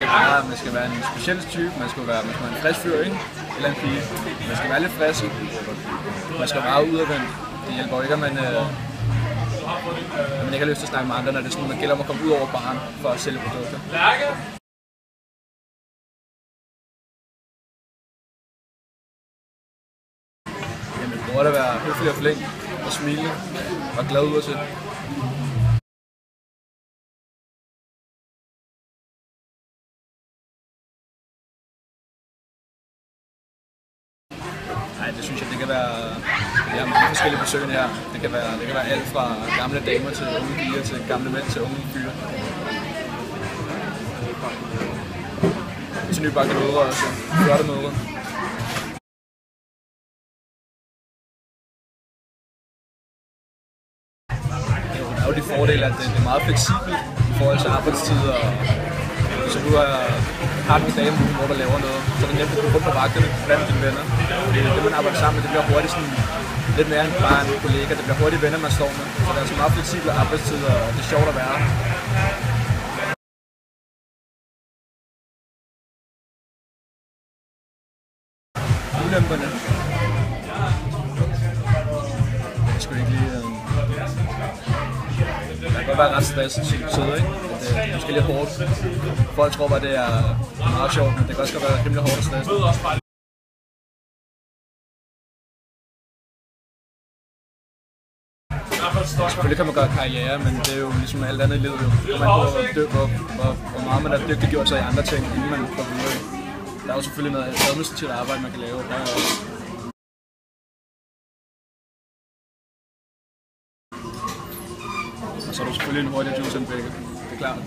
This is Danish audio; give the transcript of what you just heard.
Ja, man skal være en speciel type, man skal være en frisk fyr, ikke? Eller en pige. Man skal være lidt frisk. Man skal være udadvendt. Det hjælper ikke, at man ikke har lyst til at snakke med andre, når det er sådan, man gælder om at komme ud over baren for at sælge produkter. Jamen, det burde være høflig og flink og smilende og glad ud til. Nej, det synes jeg, det kan være. Vi har mange forskellige besøgende her. Det kan være alt fra gamle damer til unge piger, til gamle mænd til unge fyre. Til nybagte mødre og så flotte mødre. Der er jo de fordele, at det er meget fleksibelt i forhold til arbejdstider. Hvis du har nogle dage, hvor du laver noget, så er det nemt at gå rundt på vagterne blandt dine venner. Det man arbejder sammen med, det bliver hurtigt sådan lidt mere end bare en kollega. Det bliver hurtigt venner, man står med. Så det er altså meget fleksible arbejdstider, og det er sjovt at være. Ulemperne. Jeg skulle ikke lige... Det kan godt være ret stresset til tider, ikke? Det er måske lidt hårdt. Folk tror bare, det er meget sjovt, men det kan også være rimelig hårdt og stresset. Selvfølgelig kan man gøre karriere, men det er jo ligesom alt andet i livet. Det kommer an på, hvor meget man har dygtiggjort sig i andre ting, inden man går videre. Der er jo selvfølgelig noget administrativt arbejde, man kan lave. Og så er du selvfølgelig en hurtig juice and bagel. Det er klart.